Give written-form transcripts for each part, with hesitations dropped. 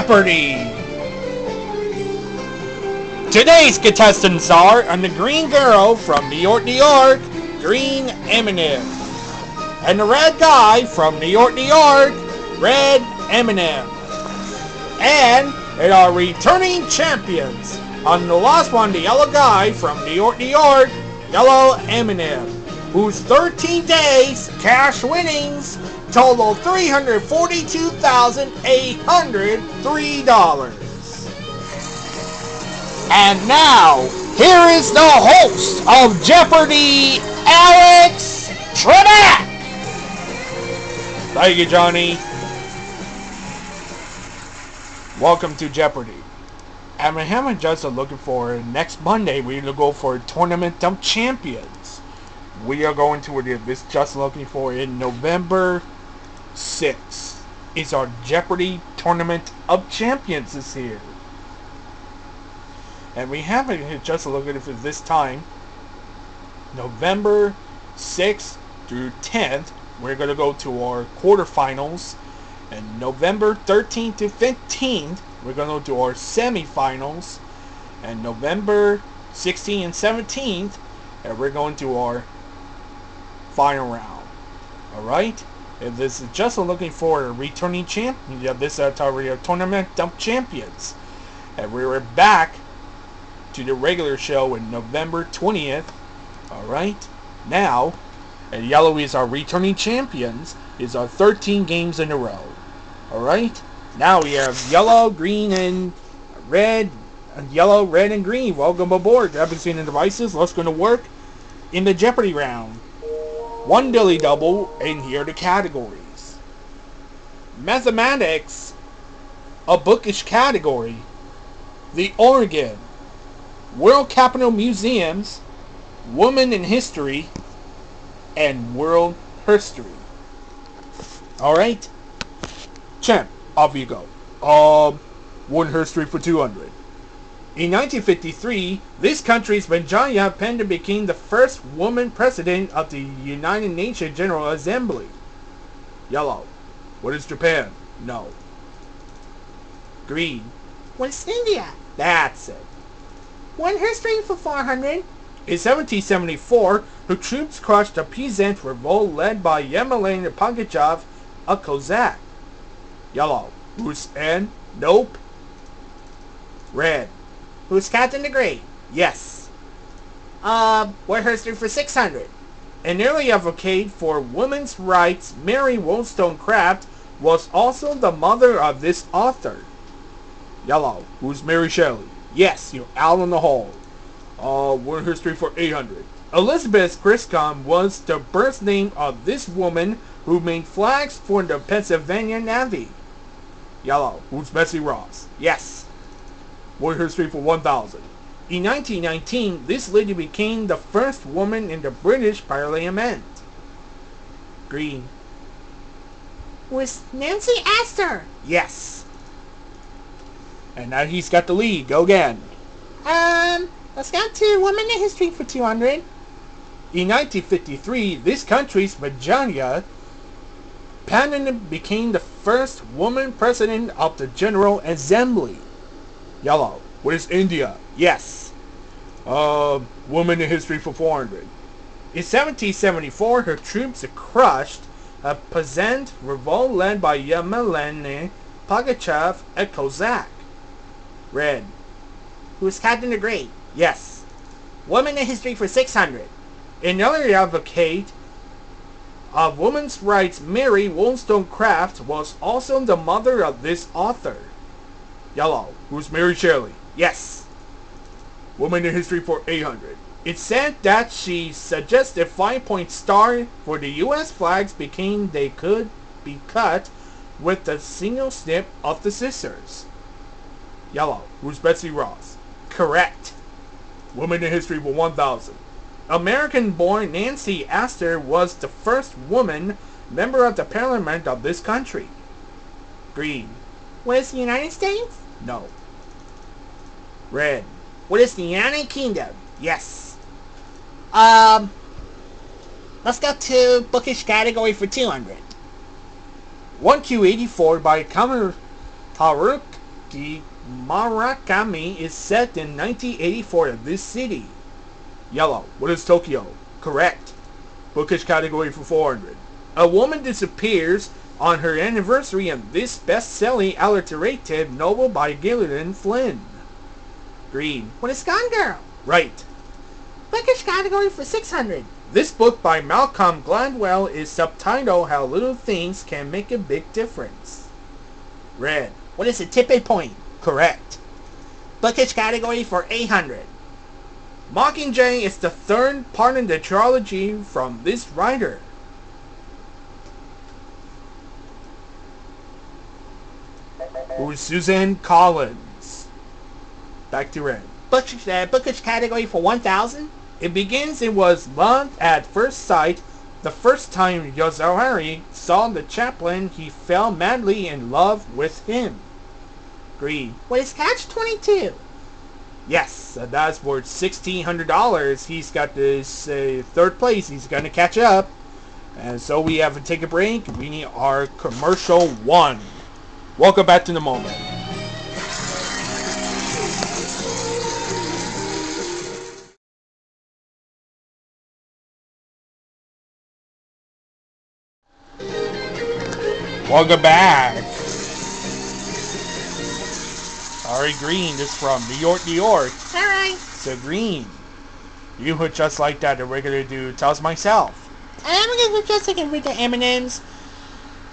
Jeopardy! Today's contestants are the green girl from New York, New York, Green M&M. And the red guy from New York, New York, Red M&M. And they are returning champions. On the last one, the yellow guy from New York, New York, Yellow M&M, whose 13 days cash winnings total $342,803. And now, here is the host of Jeopardy, Alex Trebek. Thank you, Johnny. Welcome to Jeopardy. And we haven't just looking for next Monday. We're going to go for Tournament of Champions. We are going to this just looking for in November 6th. It's our Jeopardy Tournament of Champions is here. And we haven't just looking for this time. November 6th through 10th, we're going to go to our quarterfinals. And November 13th to 15th, we're going to go to our semifinals. And November 16th and 17th, and we're going to our final round. Alright? If this is just looking for a returning champion, this is our Tournament of Champions. And we were back to the regular show in November 20th. Alright? Now, and yellow is our returning champions, is our 13 games in a row. Alright? Now we have yellow, green, and red. Yellow, red, and green. Welcome aboard. Grab your devices. Let's go to work in the Jeopardy round. One dilly double, and here are the categories. Mathematics, a bookish category. The Oregon, World Capital Museums, Woman in History, and World History. Alright? Champ, off you go. World History for 200. In 1953, this country's Virginia Pender became the first woman president of the United Nations General Assembly. Yellow. What is Japan? No. Green. What is India? That's it. One history for 400. In 1774, her troops crushed a peasant revolt led by Yemelin Pugachev, a Cossack. Yellow. Who's N? Nope. Red. Who's Captain the Great? Yes. What history for 600? An early advocate for women's rights, Mary Wollstonecraft, was also the mother of this author. Yellow. Who's Mary Shelley? Yes, you're out on the hole. World history for 800. Elizabeth Griscom was the birth name of this woman who made flags for the Pennsylvania Navy. Yellow. Who's Bessie Ross? Yes. World history for 1000. In 1919, this lady became the first woman in the British Parliament. Green. Was Nancy Astor? Yes. And now he's got the lead. Go again. Let's go to Women in History for 200. In 1953, this country's Virginia Pender became the first woman president of the General Assembly. Yellow. What is India? Yes. Woman in History for 400. In 1774, her troops crushed a peasant revolt led by Yemelin Pugachev, a Cossack. Red. Who is Captain the Great? Yes. Woman in History for 600. Another advocate of women's rights, Mary Wollstonecraft, was also the mother of this author. Yellow. Who's Mary Shelley? Yes. Woman in History for 800. It's said that she suggested 5-point star for the U.S. flags because they could be cut with a single snip of the scissors. Yellow. Who's Betsy Ross? Correct. Woman in History for 1000. American-born Nancy Astor was the first woman member of the parliament of this country. Green. What is the United States? No. Red. What is the United Kingdom? Yes. Let's go to bookish category for 200. 1Q84 by Kamar Taruk Haruki Murakami is set in 1984 in this city? Yellow. What is Tokyo? Correct. Bookish category for 400. A woman disappears on her anniversary in this best-selling alliterative novel by Gillian Flynn. Green. What is Gone Girl? Right. Bookish category for 600. This book by Malcolm Gladwell is subtitled How Little Things Can Make a Big Difference. Red. What is a tipping point? Correct. Bookish category for 800. Mockingjay is the third part in the trilogy from this writer. Who is Suzanne Collins? Back to Red. Bookish category for 1,000. It begins it was love at first sight. The first time Yozari saw the chaplain, he fell madly in love with him. Green. What is Catch-22? Yes, that's worth $1,600. He's got this third place. He's going to catch up. And so we have to take a break. We need our commercial one. Welcome back to the moment. Welcome back. Sorry, Green. This is from New York, New York. Alright. So, Green, you would just like that. And we're going to do Tells Myself. I'm going to do just like with the M&Ms.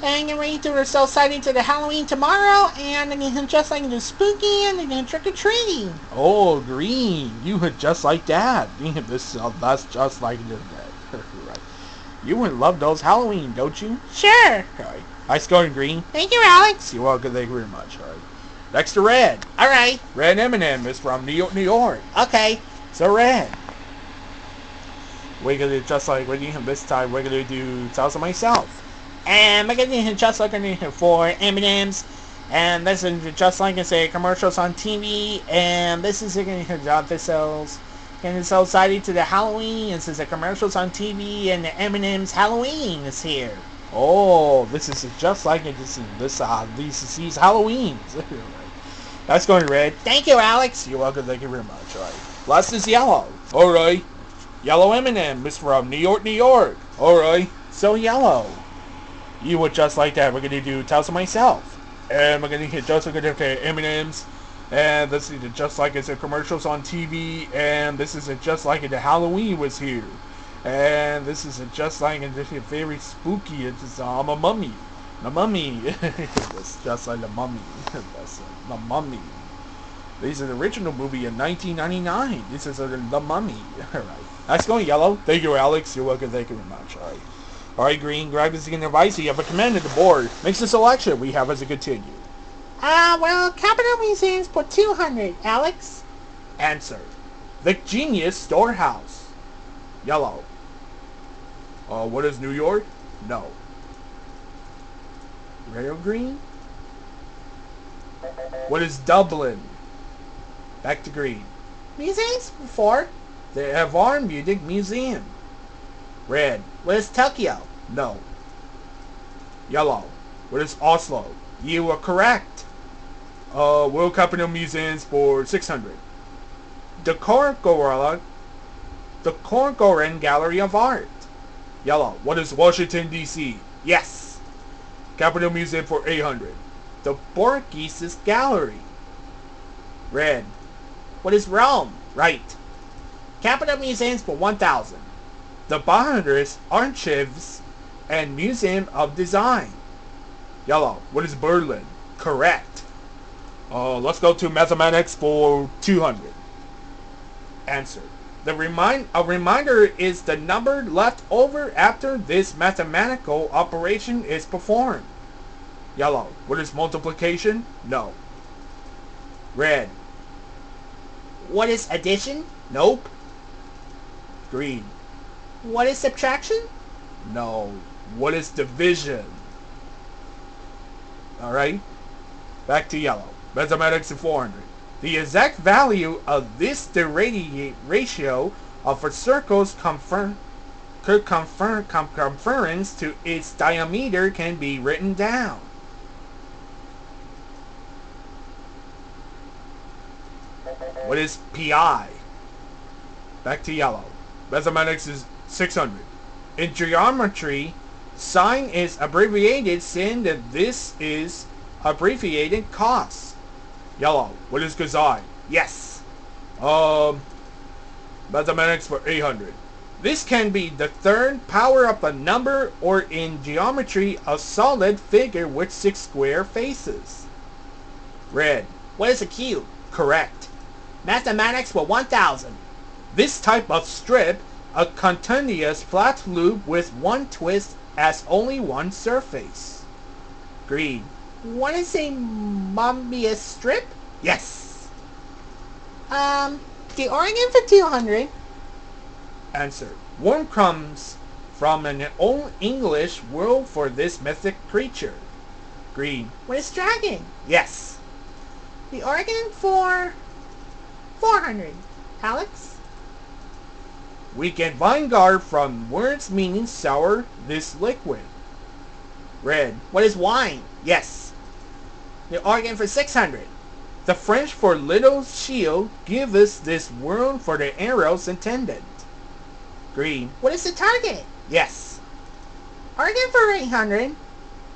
And get ready to so excited to the Halloween tomorrow. And I'm going to just like the spooky and I'm going to trick-or-treating. Oh, Green, you would just like that. That's just like that. Right. You would love those Halloween, don't you? Sure. Right. Nice going, Green. Thank you, Alex. You're welcome. Thank you very much. All right. Next to Red. Alright. Red M&M is from New York, New York. Okay. So, Red. We're going to just like this time, we're going to do Tells of Myself. And we're going to just like for M&Ms. And this is just like I say, commercials on TV. And this is going to job this sells. And it's so excited to the Halloween. This is the commercials on TV and the M&M's Halloween is here. Oh, this is just like it. These Halloweens. That's going Red. Thank you, Alex. You're welcome. Thank you very much. All right. Last is Yellow. All right. Yellow M&M is from New York, New York. All right. So Yellow, you would just like that. We're going to do Tells of Myself. And we're going to hit just like the M&M's. And this is just like it's a commercials on TV. And this is just like the Halloween was here. And this is just like it's very spooky. It's just, I'm a mummy. The Mummy. It's just like the Mummy. That's the Mummy. This is the original movie in 1999. This is the Mummy. All right. Nice going, Yellow. Thank you, Alex. You're welcome. Thank you very much. All right. All right, Green. Grab this again device. You have a command at the board. Makes the selection we have as a continue. Well, Capitol Museums for 200, Alex. Answer. The Genius Storehouse. Yellow. What is New York? No. Red or green? What is Dublin? Back to green. Museums for The Avar Music Museum. Red. what is Tokyo? No. Yellow. What is Oslo? You are correct. World Capital Museums for 600. The Corcoran Gallery of Art. Yellow. What is Washington, D.C.? Yes. Capitol Museum for 800. The Borges Gallery. Red. What is Rome? Right. Capitol Museums for 1,000. The Bonders Archives and Museum of Design. Yellow. What is Berlin? Correct. Let's go to mathematics for 200. Answer. A reminder is the number left over after this mathematical operation is performed. Yellow. What is multiplication? No. Red. What is addition? Nope. Green. What is subtraction? No. What is division? Alright. Back to yellow. Mathematics in 400. The exact value of this deriving ratio of a circle's conference to its diameter can be written down. What is PI? Back to yellow. Mathematics is 600. In geometry, sine is abbreviated saying that this is abbreviated cos. Yellow. What is cosine? Yes. Mathematics for 800. This can be the third power of a number or in geometry a solid figure with 6 square faces. Red. What is a cube? Correct. Mathematics for 1000. This type of strip, a continuous flat loop with one twist as only one surface. Green. What is a Mobius strip? Yes. The organ for 200. Answer. Worm comes from an old English word for this mythic creature. Green. What is dragon? Yes. The organ for 400. Alex? We get Vanguard from words meaning sour, this liquid. Red. What is wine? Yes. The organ for 600. The French for little shield give us this word for the arrows intended. Green. What is the target? Yes. Organ for 800.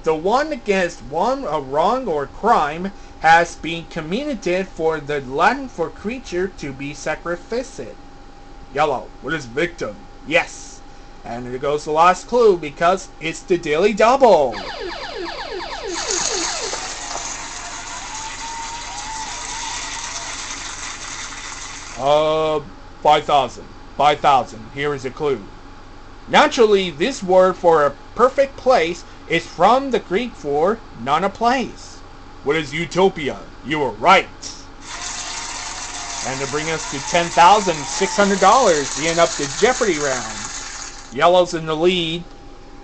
The one against one a wrong or crime has been committed for the Latin for creature to be sacrificed. Yellow. What is victim? Yes. And there goes the last clue because it's the Daily Double. 5,000. 5,000. Here is a clue. Naturally, this word for a perfect place is from the Greek for not a place. What is utopia? You were right. And to bring us to $10,600, the end up the Jeopardy round. Yellow's in the lead.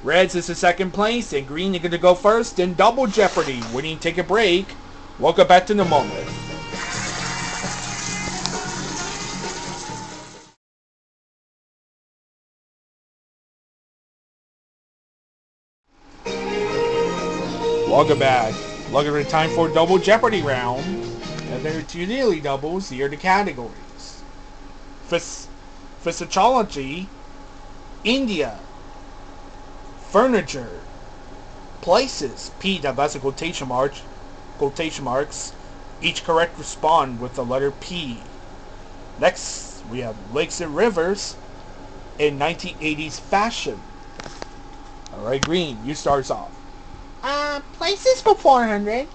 Reds is in second place, and green is going to go first in Double Jeopardy. We need to take a break. Welcome back to the moment. Welcome back. Welcome to time for Double Jeopardy round. And there are two daily doubles. Here are the categories. Physiology, India, furniture, places, P, that's a quotation marks, each correct respond with the letter P. Next, we have lakes and rivers in 1980s fashion. Alright, Green, you start us off. Places for 400.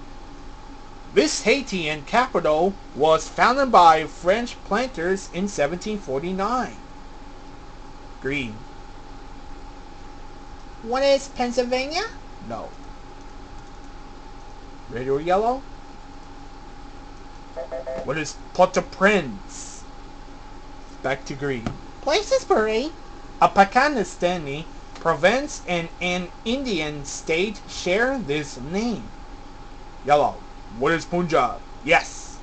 This Haitian capital was founded by French planters in 1749. Green. What is Pennsylvania? No. Red or yellow? What is Port-au-Prince? Back to green. Places for 8. A Pakistani province and an Indian state share this name. Yellow. What is Punjab? Yes.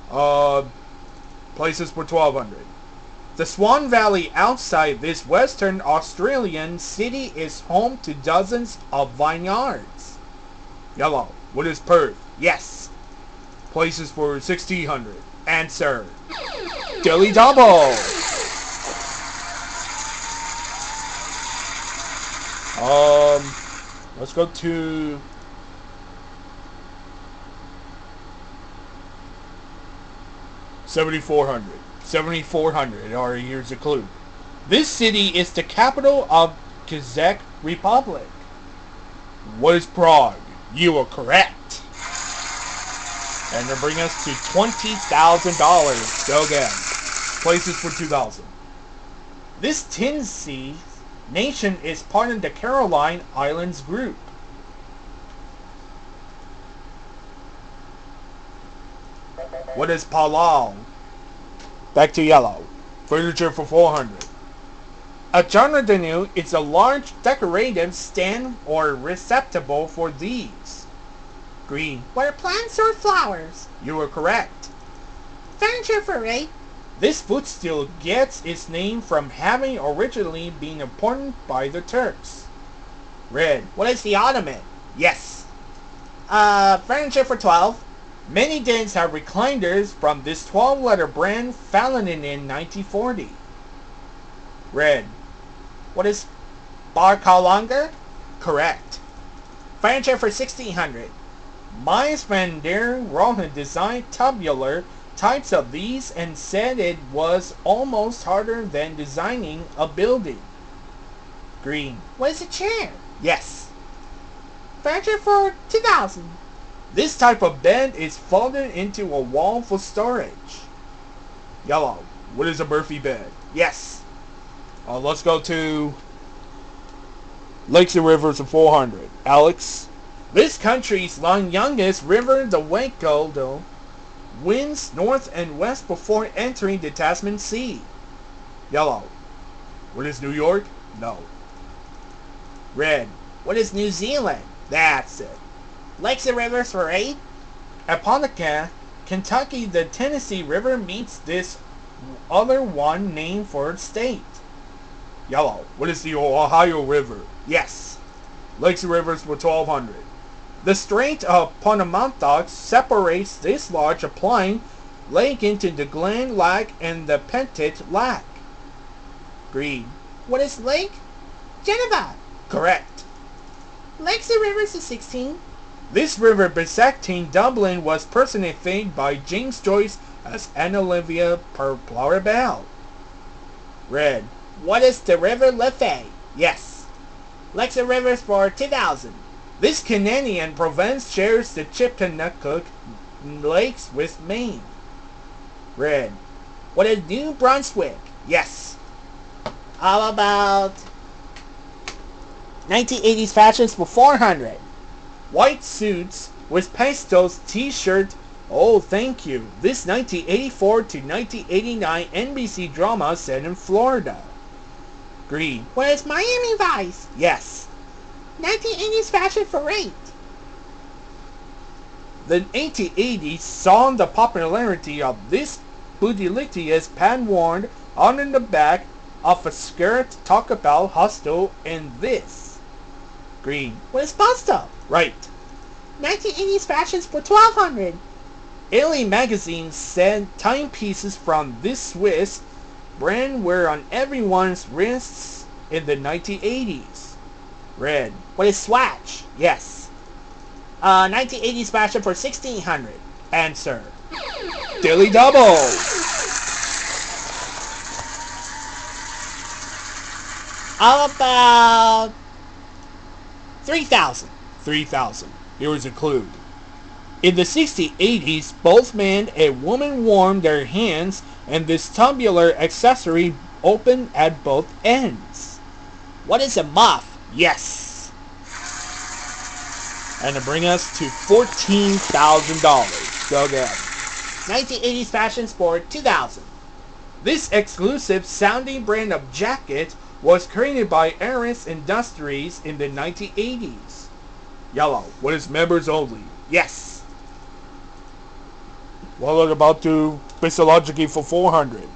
Places for 1,200. The Swan Valley outside this Western Australian city is home to dozens of vineyards. Yellow. What is Perth? Yes. Places for 1,600. Answer. Daily Double. Let's go to 7,400. 7,400. Or here's a clue. This city is the capital of Kazakh Republic. What is Prague? You are correct. And to bring us to $20,000. Go again. Places for 2,000. This Tennessee nation is part of the Caroline Islands group. What is Palau? Back to yellow. Furniture for 400. A jardinier is a large decorative stand or receptacle for these. Green. What are plants or flowers? You are correct. Furniture for 8. This footstool gets its name from having originally been imported by the Turks. Red. What is the ottoman? Yes. Furniture for 12. Many dens have recliners from this 12-letter brand founded in 1940. Red. What is bar longer? Correct. Furniture for 1600. Mies van der Rohe designed tubular types of these and said it was almost harder than designing a building. Green. What is a chair? Yes. Furniture for 2000. This type of bed is folded into a wall for storage. Yellow. What is a Murphy bed? Yes. Let's go to Lakes and Rivers of 400. Alex. This country's youngest river, the Waikato, winds north and west before entering the Tasman Sea. Yellow. What is New York? No. Red. What is New Zealand? That's it. Lakes and rivers for 8. At Pontiac, Kentucky, the Tennessee River meets this other one named for its state. Yellow. What is the Ohio River? Yes. Lakes and rivers for 1200. The Strait of Pontotoc separates this large applying lake into the Glen Lake and the Pettit Lake. Green. What is Lake Geneva? Correct. Lakes and rivers is 16. This river bisecting Dublin was personified by James Joyce as Anna Olivia per Clarabelle. Red. What is the River Liffey? Yes. Lakes and rivers for 2000. This Canadian province shares the Chippewa Lakes with Maine. Red. What is New Brunswick? Yes. How about 1980s fashions for 400? White suits with pastels t-shirt. Oh, thank you. This 1984 to 1989 NBC drama set in Florida. Green. What is Miami Vice? Yes. 1980s fashion for 8. The 1880s saw the popularity of this bootylicious pant worn on in the back of a skirt talk about hostel and this. Green. What is Busto? Right. 1980s fashions for 1200. Alien magazine said timepieces from this Swiss brand were on everyone's wrists in the 1980s. Red. What is Swatch? Yes. 1980s fashion for 1600. Answer. Daily Double. How about 3000? 3000. Here is a clue. In the 60s, both man and woman warmed their hands and this tubular accessory opened at both ends. What is a muff? Yes. And to bring us to $14,000. Go again. 1980s fashions for 2000. This exclusive sounding brand of jacket was created by Aris Industries in the 1980s. Yellow. What is members only? Yes. What about to physiology for 400?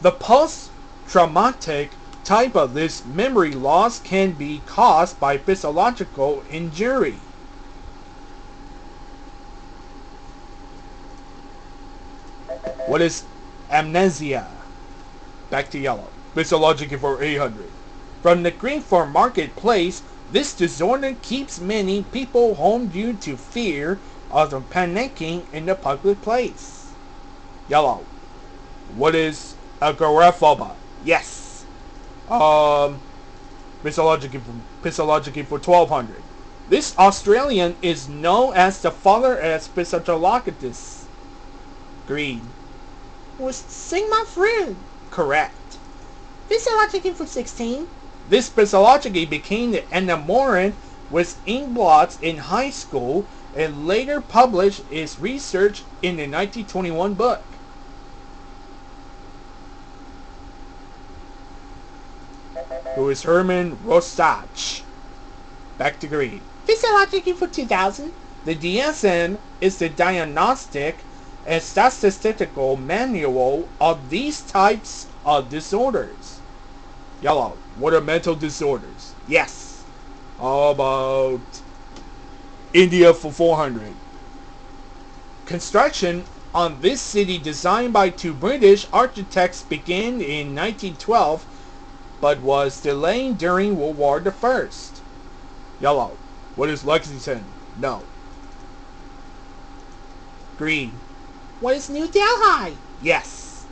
The post-traumatic type of this memory loss can be caused by physiological injury. What is amnesia? Back to yellow. Physiology for 800. From the Greenform Marketplace, this disorder keeps many people home due to fear of panicking in the public place. Yellow. What is agoraphobia? Yes. Physiology for 1200. This Australian is known as the father as physiologist. Green. Was Sigmund Freud? Correct. Physiology for 16. This physiology became enamored with ink blots in high school and later published its research in the 1921 book. Who is Herman Rostach. Back to green. Physiology for 2000. The DSM is the diagnostic and statistical manual of these types of disorders. Yellow. What are mental disorders? Yes. How about India for 400? Construction on this city, designed by two British architects, began in 1912 but was delayed during World War I. Yellow. What is Lexington? No. Green. What is New Delhi? Yes.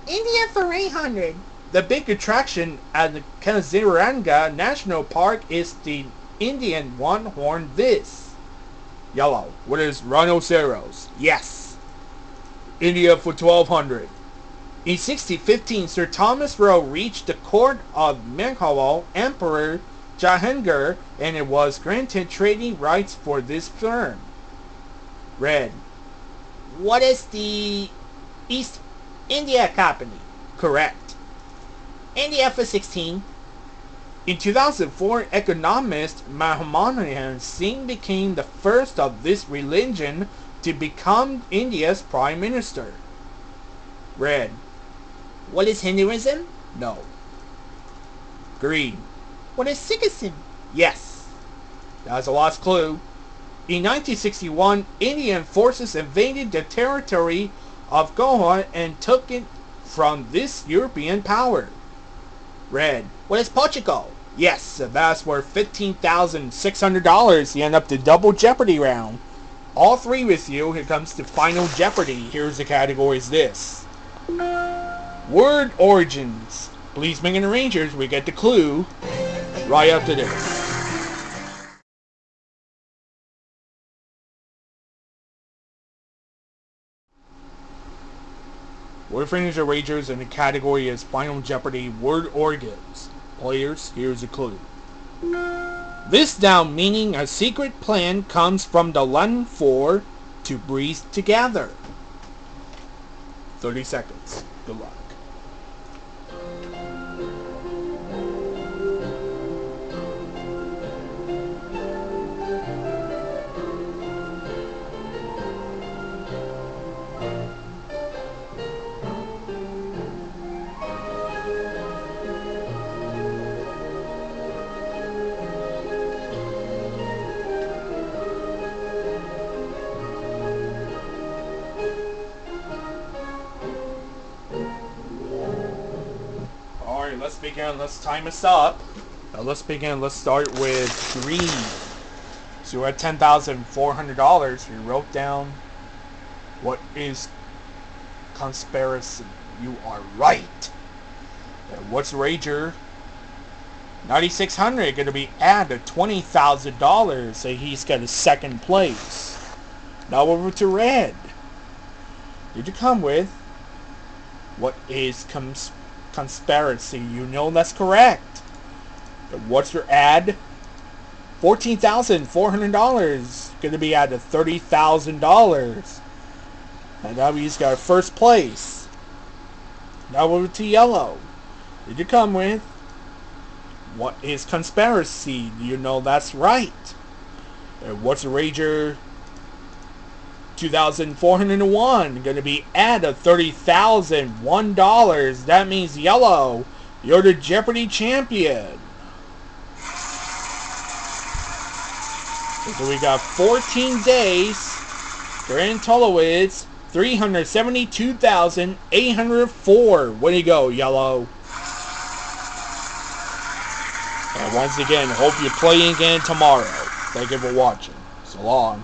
India for 800. The big attraction at the Kaziranga National Park is the Indian one-horned this. Yellow. What is rhinoceros? Yes. India for 1200. In 1615, Sir Thomas Roe reached the court of Mughal Emperor Jahangir, and it was granted trading rights for this firm. Red. What is the East India Company? Correct. India for 16. In 2004, economist Manmohan Singh became the first of this religion to become India's prime minister. Red. What is Hinduism? No. Green. What is Sikhism? Yes. That's a lost clue. In 1961, Indian forces invaded the territory of Goa and took it from this European power. Red. What is Portugal? Yes, that's worth $15,600. You end up the double Jeopardy round. All three with you. Here comes the final Jeopardy. Here's the categories this. Word origins. Policemen and Rangers, we get the clue right after this. Word Rangers or Rangers, and the category is Final Jeopardy Word Organs. Players, here's a clue. This noun meaning a secret plan comes from the Latin for to breathe together. 30 seconds. Good luck. Alright, let's begin. Let's time us up. Let's begin. Let's start with green. So we're at $10,400. We wrote down what is conspiracy. You are right. And what's Rager? 9,600 going to be added $20,000. So he's got a second place. Now over to red. Did you come with what is conspiracy? You know that's correct. And what's your ad? $14,400. Going to be added $30,000. And now he's got first place. Now over to yellow. Did you come with what is conspiracy? You know that's right. And what's a Rager? 2,401. Going to be added $30,001. That means yellow, you're the Jeopardy champion. So we got 14 days. Grand total is $372,804. Way to go, yellow. And once again, hope you play again tomorrow. Thank you for watching. So long.